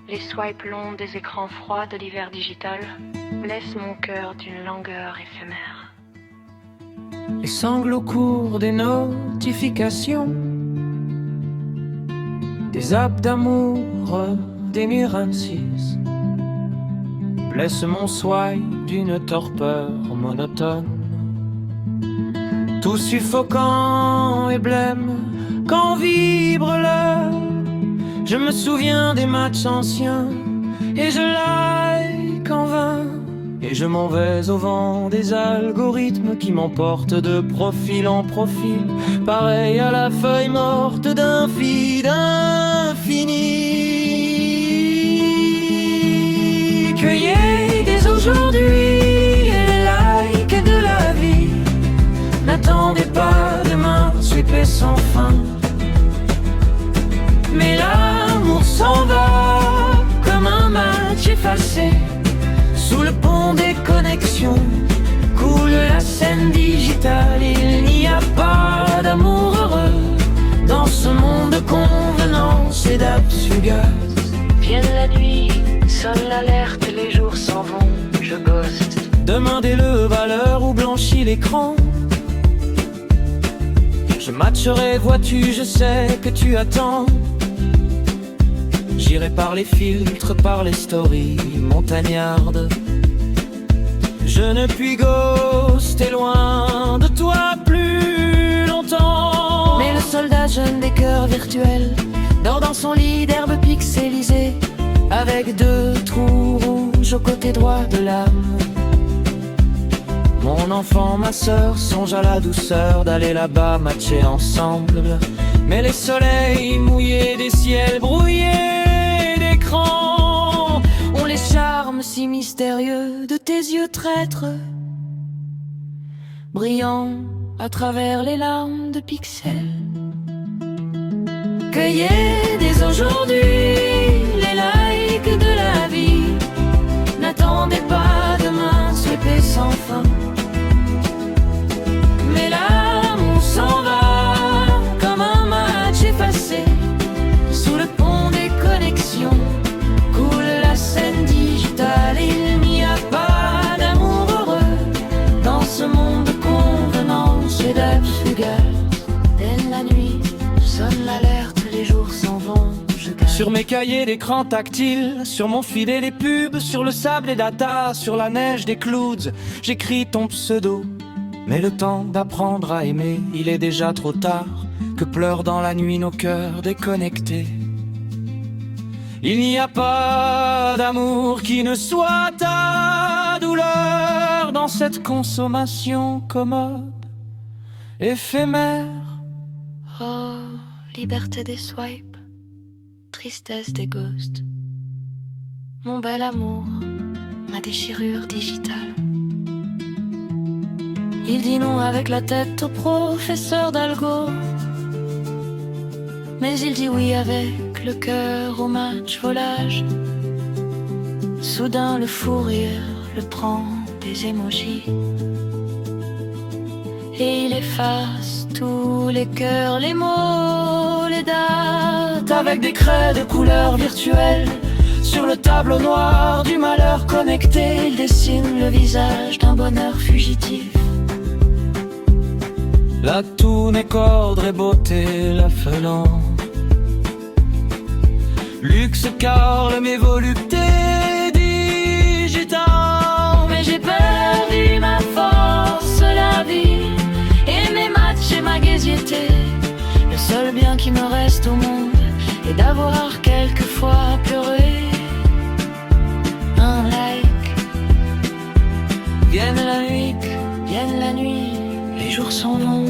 Les swipes longs des écrans froids de l'hiver digital blessent mon cœur d'une langueur éphémère. Les sanglots courts des notifications, des apps d'amour, des Mirancis, blessent mon swipe d'une torpeur monotone. Tout suffocant et blême quand vibre l'heure. Je me souviens des matchs anciens et je like en vain. Et je m'en vais au vent des algorithmes qui m'emportent de profil en profil, pareil à la feuille morte d'un feed infini. Cueillez dès aujourd'hui les likes de la vie. N'attendez pas demain, sweepez sans fin. Mais l'amour s'en va comme un match effacé. Sous le pont des connexions coule la scène digitale. Il n'y a pas d'amour heureux dans ce monde de convenance et d'apps fugaces. Vienne la nuit, sonne l'alerte, les jours s'en vont, je ghost. Demandez-le à l'heure où blanchit l'écran. Je matcherai, vois-tu, je sais que tu attends. J'irai par les filtres, par les stories montagnardes. Je ne puis ghoster loin de toi plus longtemps. Mais le soldat jeune des cœurs virtuels dort dans son lit d'herbe pixelisée, avec 2 trous rouges au côté droit de l'âme. Mon enfant, ma sœur, songe à la douceur d'aller là-bas matcher ensemble. Mais les soleils mouillés des ciels brouillés d'écran ont les charmes si mystérieux de tes yeux traîtres, brillant à travers les larmes de pixels. Cueillez dès aujourd'hui les likes de la vie. N'attendez pas demain, sweepez sans fin. Mais l'amour s'en va comme un match effacé. Sous le pont des connexions coule la scène digitale. Il n'y a pas d'amour heureux dans ce monde de convenance et d'apps fugaces. Dès la nuit sonne l'alerte, les jours s'en vont, je gagne. Sur mes cahiers d'écran tactile, sur mon filet les pubs, sur le sable et data, sur la neige des clouds, j'écris ton pseudo. Mais le temps d'apprendre à aimer, il est déjà trop tard. Que pleurent dans la nuit nos cœurs déconnectés. Il n'y a pas d'amour qui ne soit ta douleur dans cette consommation commode, éphémère. Oh, liberté des swipes, tristesse des ghosts. Mon bel amour, ma déchirure digitale. Il dit non avec la tête au professeur d'algo, mais il dit oui avec le cœur au match volage. Soudain le fou rire le prend des émojis et il efface tous les cœurs, les mots, les dates, avec des craies de couleurs virtuelles. Sur le tableau noir du malheur connecté, il dessine le visage d'un bonheur fugitif. Là tout n'est qu'ordre et beauté, l'affolant. Luxe car mes voluptés digitales. Mais j'ai perdu ma force, la vie, et mes matchs et ma gaieté. Le seul bien qui me reste au monde est d'avoir quelquefois pleuré. Un like. Vienne la nuit, les jours s'en vont.